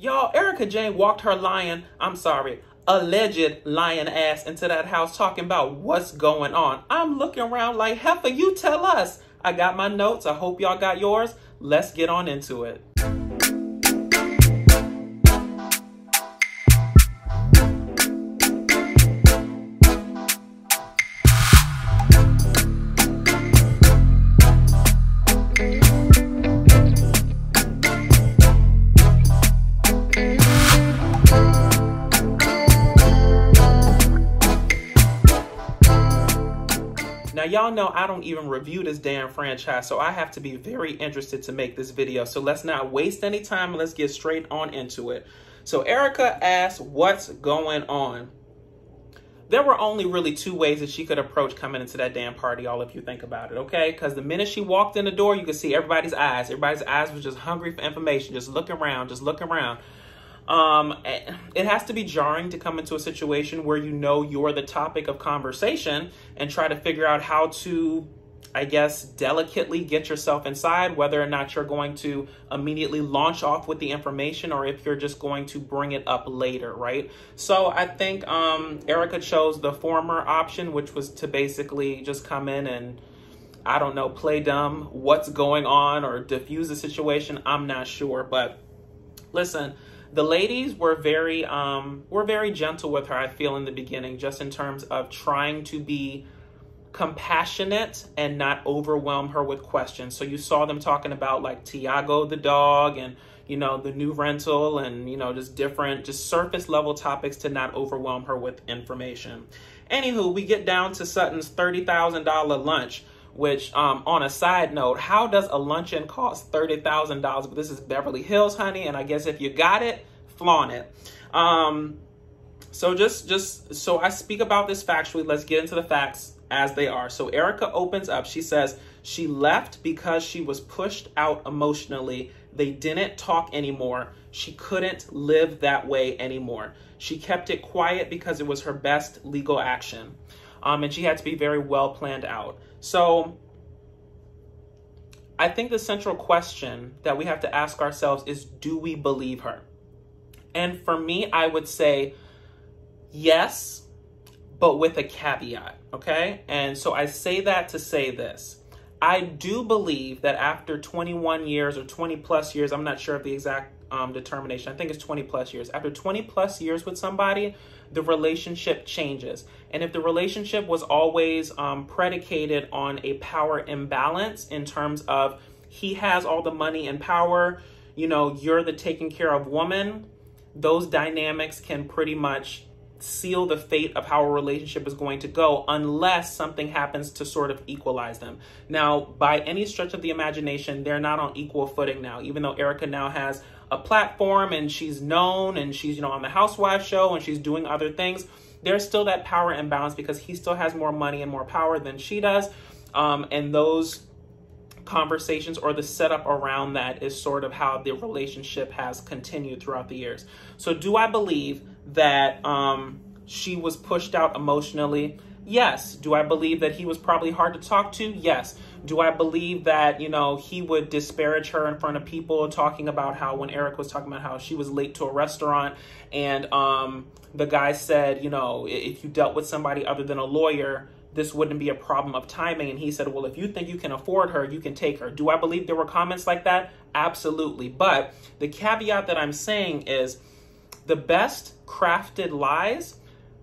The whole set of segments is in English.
Y'all, Erika Jayne walked her alleged lying ass into that house talking about what's going on. I'm looking around like, heifer, you tell us. I got my notes. I hope y'all got yours. Let's get on into it. Now, y'all know I don't even review this damn franchise, so I have to be very interested to make this video. So let's not waste any time and let's get straight on into it. So Erika asked, what's going on? There were only really two ways that she could approach coming into that damn party, all if you think about it, okay? Because the minute she walked in the door, you could see everybody's eyes. Everybody's eyes was just hungry for information, just looking around, just looking around. It has to be jarring to come into a situation where you know you're the topic of conversation and try to figure out how to, I guess, delicately get yourself inside, whether or not you're going to immediately launch off with the information or if you're just going to bring it up later, right? So I think Erika chose the former option, which was to basically just come in and, I don't know, play dumb, what's going on, or diffuse the situation. I'm not sure, but listen. The ladies were very gentle with her, I feel, in the beginning, just in terms of trying to be compassionate and not overwhelm her with questions. So you saw them talking about like Tiago the dog and, you know, the new rental and, you know, just different, just surface level topics to not overwhelm her with information. Anywho, we get down to Sutton's $30,000 lunch, which on a side note, how does a luncheon cost $30,000? But this is Beverly Hills, honey, and I guess if you got it, flaunt it. So so I speak about this factually. Let's get into the facts as they are. So Erika opens up. She says she left because she was pushed out emotionally. They didn't talk anymore. She couldn't live that way anymore. She kept it quiet because it was her best legal action. And she had to be very well planned out. So I think the central question that we have to ask ourselves is, do we believe her? And for me, I would say yes, but with a caveat, okay? And so I say that to say this. I do believe that after 21 years or 20 plus years, I'm not sure of the exact determination. I think it's 20 plus years. After 20 plus years with somebody, the relationship changes. And if the relationship was always predicated on a power imbalance in terms of he has all the money and power, you know, you're the taken care of woman, those dynamics can pretty much seal the fate of how a relationship is going to go unless something happens to sort of equalize them. Now, by any stretch of the imagination, they're not on equal footing now, even though Erika now has a platform and she's known and she's, you know, on the Housewife show and she's doing other things. There's still that power imbalance because he still has more money and more power than she does. And those conversations or the setup around that is sort of how the relationship has continued throughout the years. So do I believe that she was pushed out emotionally? Yes. Do I believe that he was probably hard to talk to? Yes. Do I believe that, you know, he would disparage her in front of people, talking about how when Erika was talking about how she was late to a restaurant and the guy said, you know, if you dealt with somebody other than a lawyer, this wouldn't be a problem of timing. And he said, well, if you think you can afford her, you can take her. Do I believe there were comments like that? Absolutely. But the caveat that I'm saying is the best crafted lies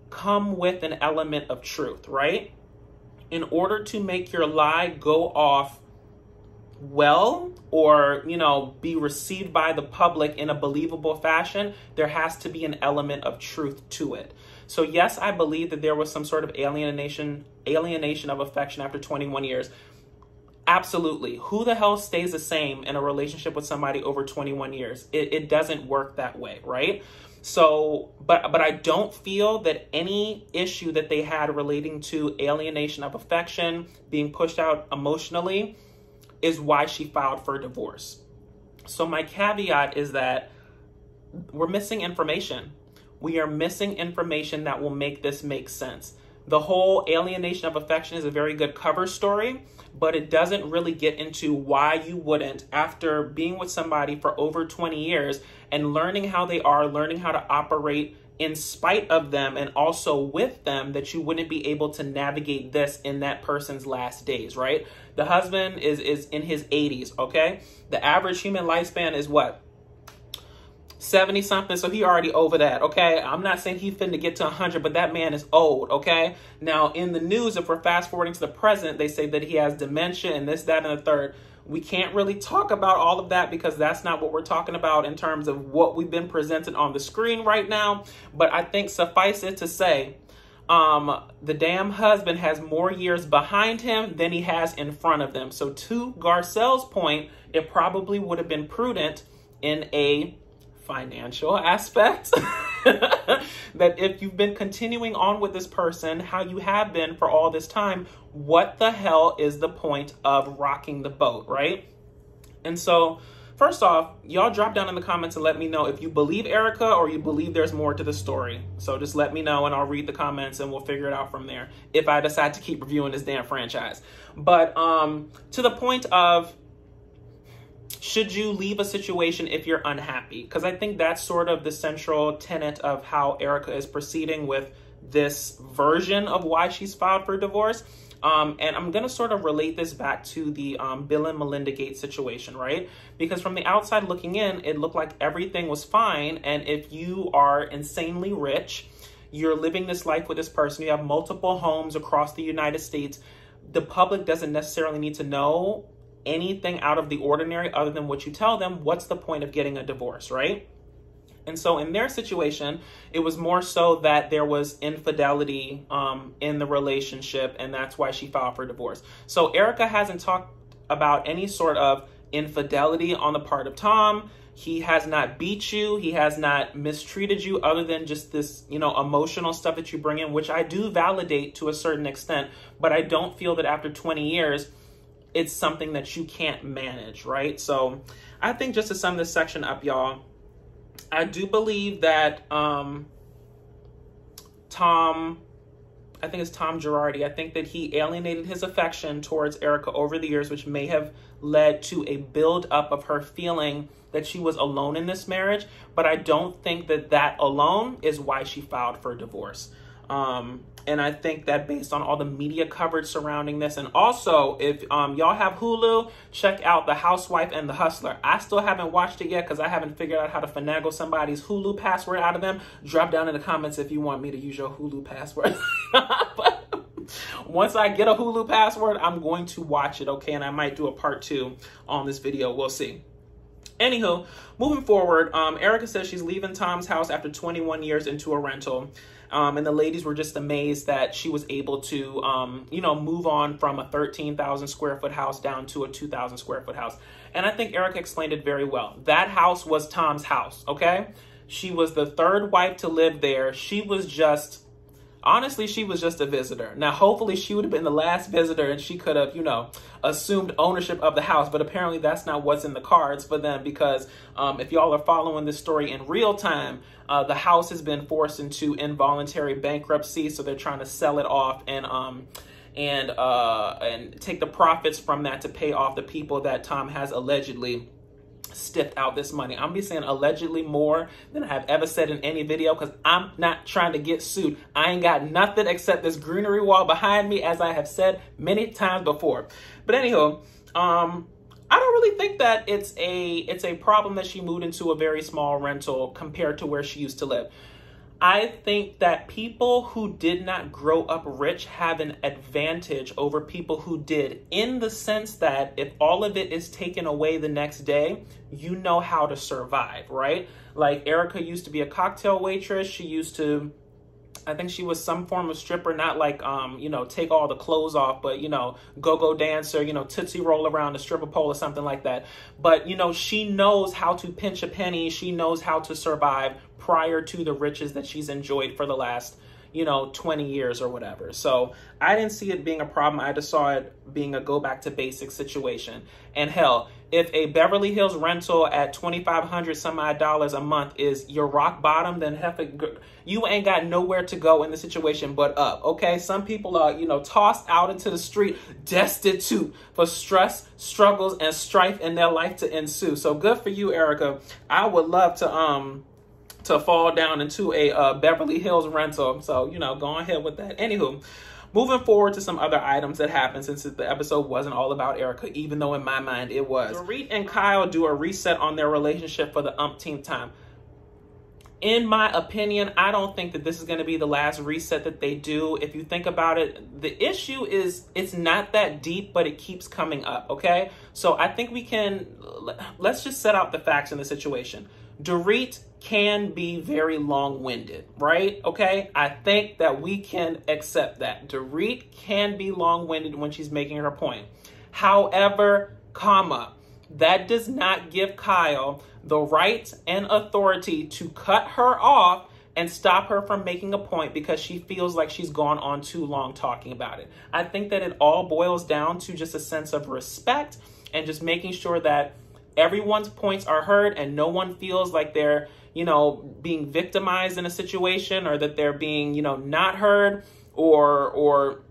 come with an element of truth, right? In order to make your lie go off well or, you know, be received by the public in a believable fashion, there has to be an element of truth to it. So yes, I believe that there was some sort of alienation of affection after 21 years. Absolutely. Who the hell stays the same in a relationship with somebody over 21 years? It doesn't work that way, right? So, but I don't feel that any issue that they had relating to alienation of affection, being pushed out emotionally, is why she filed for divorce. So my caveat is that we're missing information. We are missing information that will make this make sense. The whole alienation of affection is a very good cover story, but it doesn't really get into why you wouldn't, after being with somebody for over 20 years and learning how they are, learning how to operate in spite of them and also with them, that you wouldn't be able to navigate this in that person's last days, right? The husband is in his 80s, okay? The average human lifespan is what? 70 something, so he already over that, okay? I'm not saying he's finna get to 100, but that man is old, okay? Now, in the news, if we're fast forwarding to the present, they say that he has dementia and this, that, and the third. We can't really talk about all of that because that's not what we're talking about in terms of what we've been presented on the screen right now. But I think suffice it to say, the damn husband has more years behind him than he has in front of them. So to Garcelle's point, it probably would have been prudent in a financial aspect that if you've been continuing on with this person how you have been for all this time, what the hell is the point of rocking the boat, right? And so first off, y'all drop down in the comments and let me know if you believe Erika or you believe there's more to the story. So just let me know and I'll read the comments and we'll figure it out from there if I decide to keep reviewing this damn franchise. But to the point of, should you leave a situation if you're unhappy? Because I think that's sort of the central tenet of how Erika is proceeding with this version of why she's filed for divorce. And I'm going to sort of relate this back to the Bill and Melinda Gates situation, right? Because from the outside looking in, it looked like everything was fine. And if you are insanely rich, you're living this life with this person, you have multiple homes across the United States, the public doesn't necessarily need to know anything out of the ordinary other than what you tell them. What's the point of getting a divorce, right? And so in their situation, it was more so that there was infidelity in the relationship, and that's why she filed for divorce. So Erika hasn't talked about any sort of infidelity on the part of Tom. He has not beat you. He has not mistreated you other than just this, you know, emotional stuff that you bring in, which I do validate to a certain extent, but I don't feel that after 20 years, it's something that you can't manage, right? So I think just to sum this section up, y'all, I do believe that I think it's Tom Girardi, I think that he alienated his affection towards Erika over the years, which may have led to a build-up of her feeling that she was alone in this marriage. But I don't think that that alone is why she filed for divorce. And I think that based on all the media coverage surrounding this, and also if y'all have Hulu, check out The Housewife and The Hustler. I still haven't watched it yet because I haven't figured out how to finagle somebody's Hulu password out of them. Drop down in the comments if you want me to use your Hulu password. But once I get a Hulu password, I'm going to watch it, okay? And I might do a part 2 on this video. We'll see. Anywho, moving forward, Erika says she's leaving Tom's house after 21 years into a rental. And the ladies were just amazed that she was able to, you know, move on from a 13,000 square foot house down to a 2,000 square foot house. And I think Erika explained it very well. That house was Tom's house, okay? She was the third wife to live there. She was just, honestly, she was just a visitor. Now, hopefully she would have been the last visitor and she could have, you know, assumed ownership of the house. But apparently that's not what's in the cards for them because if y'all are following this story in real time, the house has been forced into involuntary bankruptcy. So they're trying to sell it off and take the profits from that to pay off the people that Tom has allegedly stiffed out this money. I'm be saying allegedly more than I have ever said in any video because I'm not trying to get sued. I ain't got nothing except this greenery wall behind me, as I have said many times before. But anywho, I don't really think that it's a problem that she moved into a very small rental compared to where she used to live. I think that people who did not grow up rich have an advantage over people who did, in the sense that if all of it is taken away the next day, you know how to survive, right? Like Erika used to be a cocktail waitress. She used to, I think she was some form of stripper, not like, you know, take all the clothes off, but, you know, go-go dancer, you know, Tootsie Roll around a stripper pole or something like that. But, you know, she knows how to pinch a penny. She knows how to survive prior to the riches that she's enjoyed for the last, you know, 20 years or whatever. So I didn't see it being a problem. I just saw it being a go back to basics situation. And hell, if a Beverly Hills rental at $2,500 some odd dollars a month is your rock bottom, then you ain't got nowhere to go in the situation but up, okay? Some people are, you know, tossed out into the street, destitute for stress, struggles, and strife in their life to ensue. So good for you, Erika. I would love to fall down into a Beverly Hills rental. So, you know, go ahead with that. Anywho, moving forward to some other items that happened, since the episode wasn't all about Erika, even though in my mind it was. Dorit and Kyle do a reset on their relationship for the umpteenth time. In my opinion, I don't think that this is going to be the last reset that they do. If you think about it, the issue is it's not that deep, but it keeps coming up, okay? So I think let's just set out the facts in the situation. Dorit can be very long-winded, right? Okay, I think that we can accept that. Dorit can be long-winded when she's making her point. However, that does not give Kyle the right and authority to cut her off and stop her from making a point because she feels like she's gone on too long talking about it. I think that it all boils down to just a sense of respect and just making sure that everyone's points are heard and no one feels like they're, you know, being victimized in a situation, or that they're being, you know, not heard, or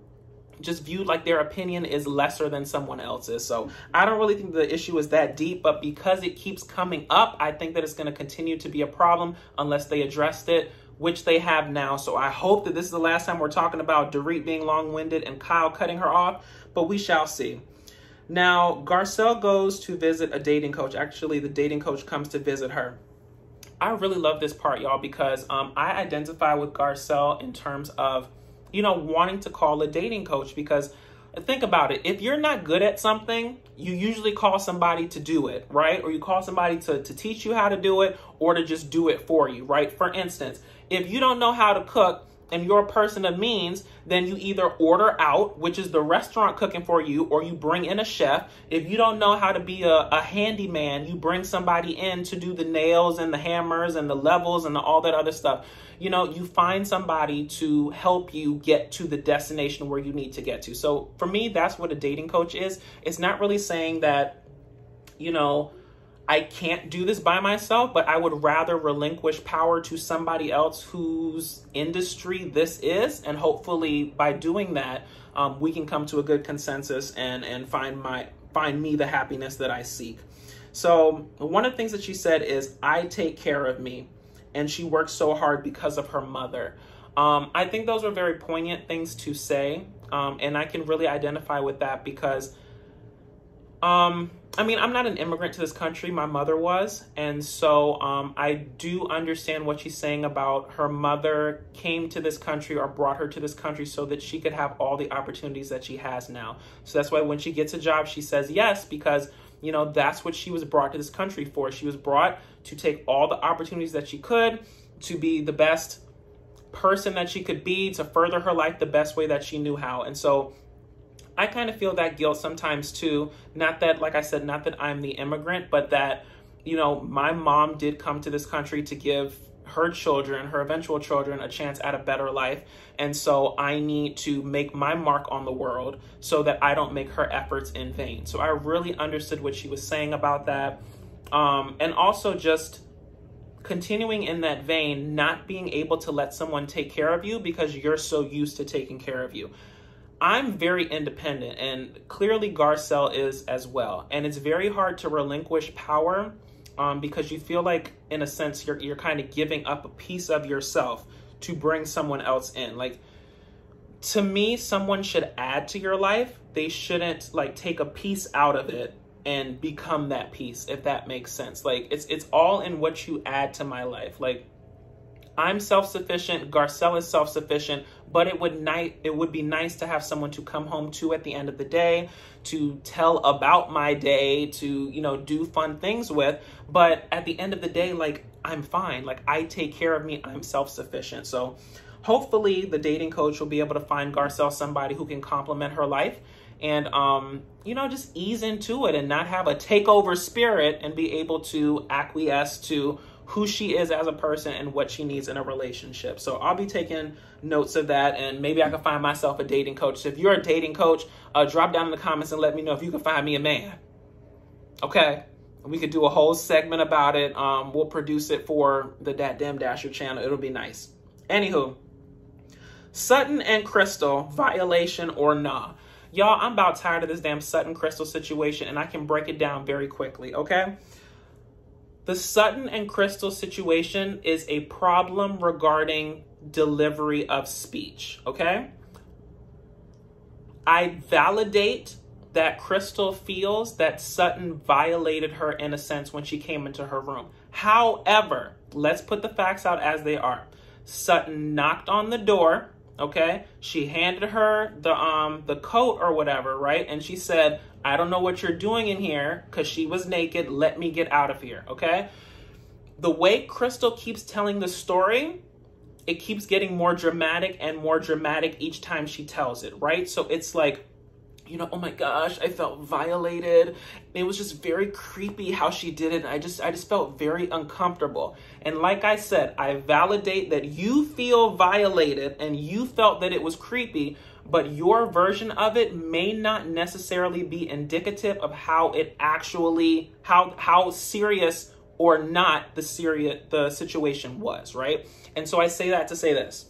just viewed like their opinion is lesser than someone else's. So I don't really think the issue is that deep, but because it keeps coming up, I think that it's going to continue to be a problem unless they addressed it, which they have now. So I hope that this is the last time we're talking about Dorit being long-winded and Kyle cutting her off, but we shall see. Now, Garcelle goes to visit a dating coach. Actually, the dating coach comes to visit her. I really love this part, y'all, because I identify with Garcelle in terms of, you know, wanting to call a dating coach, because think about it. If you're not good at something, you usually call somebody to do it, right? Or you call somebody to teach you how to do it, or to just do it for you, right? For instance, if you don't know how to cook and you're a person of means, then you either order out, which is the restaurant cooking for you, or you bring in a chef. If you don't know how to be a handyman, you bring somebody in to do the nails and the hammers and the levels and all that other stuff. You know, you find somebody to help you get to the destination where you need to get to. So for me, that's what a dating coach is. It's not really saying that, you know, I can't do this by myself, but I would rather relinquish power to somebody else whose industry this is. And hopefully by doing that, we can come to a good consensus and find me the happiness that I seek. So one of the things that she said is, I take care of me, and she works so hard because of her mother. I think those are very poignant things to say. And I can really identify with that because, I mean, I'm not an immigrant to this country. My mother was. And so I do understand what she's saying about her mother came to this country or brought her to this country so that she could have all the opportunities that she has now. So that's why when she gets a job, she says yes, because, you know, that's what she was brought to this country for. She was brought to take all the opportunities that she could, to be the best person that she could be, to further her life the best way that she knew how. And so I kind of feel that guilt sometimes too. Not that, like I said, not that I'm the immigrant, but that, you know, my mom did come to this country to give her children, her eventual children, a chance at a better life. And so I need to make my mark on the world so that I don't make her efforts in vain. So I really understood what she was saying about that. And also just continuing in that vein, not being able to let someone take care of you because you're so used to taking care of you. I'm very independent, and clearly Garcelle is as well. And it's very hard to relinquish power because you feel like, in a sense, you're kind of giving up a piece of yourself to bring someone else in. Like, to me, someone should add to your life. They shouldn't like take a piece out of it and become that piece, if that makes sense. Like, it's all in what you add to my life. Like, I'm self-sufficient, Garcelle is self-sufficient, but it would be nice to have someone to come home to at the end of the day, to tell about my day, to, you know, do fun things with. But at the end of the day, like, I'm fine. Like, I take care of me. I'm self-sufficient. So hopefully the dating coach will be able to find Garcelle somebody who can complement her life and, you know, just ease into it and not have a takeover spirit and be able to acquiesce to who she is as a person and what she needs in a relationship. So I'll be taking notes of that, and maybe I can find myself a dating coach. So if you're a dating coach, drop down in the comments and let me know if you can find me a man. Okay? We could do a whole segment about it. We'll produce it for the Dat Damn Dasher channel. It'll be nice. Anywho, Sutton and Crystal, violation or nah. Y'all, I'm about tired of this damn Sutton Crystal situation, and I can break it down very quickly, okay? The Sutton and Crystal situation is a problem regarding delivery of speech, okay? I validate that Crystal feels that Sutton violated her in a sense when she came into her room. However, let's put the facts out as they are. Sutton knocked on the door, okay? She handed her the coat or whatever, right? And she said, I don't know what you're doing in here, because she was naked. Let me get out of here, okay? The way Crystal keeps telling the story, it keeps getting more dramatic and more dramatic each time she tells it, right? So it's like, you know, oh my gosh, I felt violated. It was just very creepy how she did it. I just felt very uncomfortable. And like I said, I validate that you feel violated and you felt that it was creepy, but your version of it may not necessarily be indicative of how it actually, how serious or not the situation was, right? And so I say that to say this.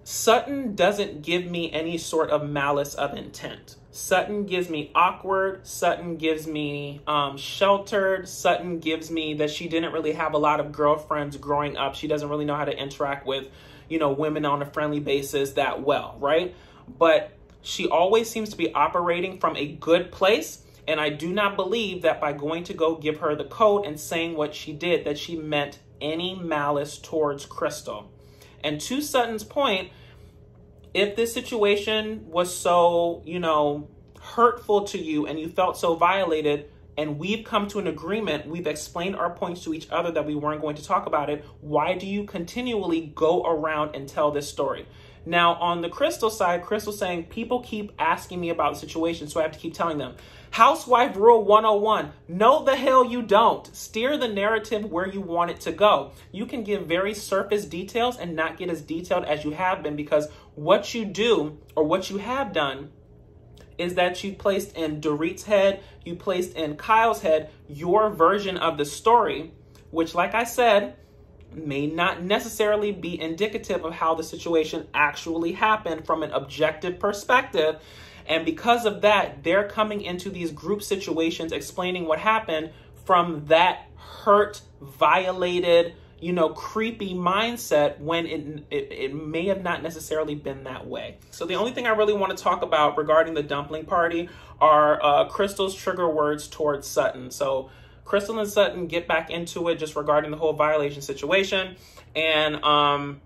Sutton doesn't give me any sort of malice of intent. Sutton gives me awkward. Sutton gives me sheltered. Sutton gives me that she didn't really have a lot of girlfriends growing up. She doesn't really know how to interact with, you know, women on a friendly basis that well, right? But she always seems to be operating from a good place. And I do not believe that by going to go give her the coat and saying what she did, that she meant any malice towards Crystal. And to Sutton's point, if this situation was so, you know, hurtful to you and you felt so violated, and we've come to an agreement, we've explained our points to each other that we weren't going to talk about it, why do you continually go around and tell this story? Now, on the Crystal side, Crystal's saying, people keep asking me about the situation, so I have to keep telling them. Housewife Rule 101, no the hell you don't. Steer the narrative where you want it to go. You can give very surface details and not get as detailed as you have been, because what you do, or what you have done, is that you placed in Dorit's head, you placed in Kyle's head, your version of the story, which, like I said, may not necessarily be indicative of how the situation actually happened from an objective perspective. And because of that, they're coming into these group situations explaining what happened from that hurt, violated, you know, creepy mindset, when it may have not necessarily been that way. So the only thing I really want to talk about regarding the dumpling party are Crystal's trigger words towards Sutton. So Crystal and Sutton get back into it just regarding the whole violation situation. And,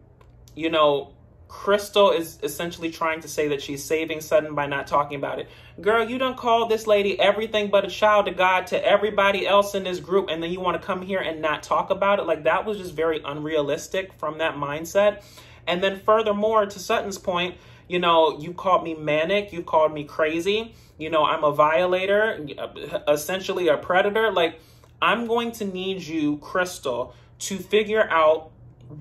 you know, Crystal is essentially trying to say that she's saving Sutton by not talking about it. Girl, you done called this lady everything but a child of God to everybody else in this group, and then you want to come here and not talk about it? Like, that was just very unrealistic from that mindset. And then furthermore, to Sutton's point, you know, you called me manic, you called me crazy, you know, I'm a violator, essentially a predator. Like, I'm going to need you, Crystal, to figure out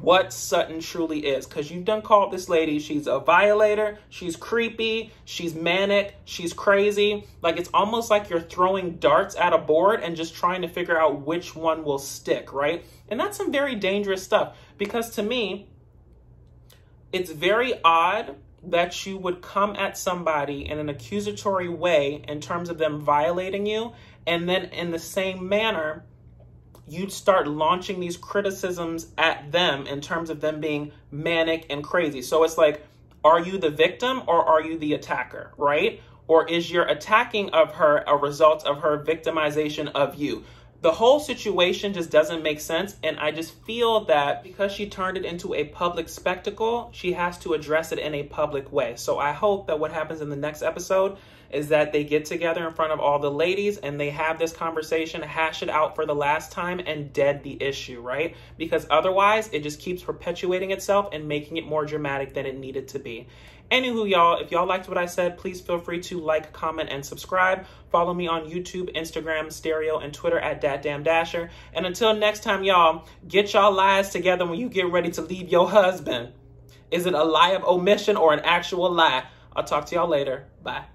what Sutton truly is, because you've done called this lady, she's a violator, she's creepy, she's manic, she's crazy. Like, it's almost like you're throwing darts at a board and just trying to figure out which one will stick, right? And that's some very dangerous stuff, because to me, it's very odd that you would come at somebody in an accusatory way in terms of them violating you, and then in the same manner, you'd start launching these criticisms at them in terms of them being manic and crazy. So it's like, are you the victim or are you the attacker, right? Or is your attacking of her a result of her victimization of you? The whole situation just doesn't make sense. And I just feel that because she turned it into a public spectacle, she has to address it in a public way. So I hope that what happens in the next episode is that they get together in front of all the ladies and they have this conversation, hash it out for the last time, and dead the issue, right? Because otherwise it just keeps perpetuating itself and making it more dramatic than it needed to be. Anywho, y'all, if y'all liked what I said, please feel free to like, comment, and subscribe. Follow me on YouTube, Instagram, Stereo, and Twitter at DatDamnDasher. And until next time, y'all, get y'all lies together when you get ready to leave your husband. Is it a lie of omission or an actual lie? I'll talk to y'all later. Bye.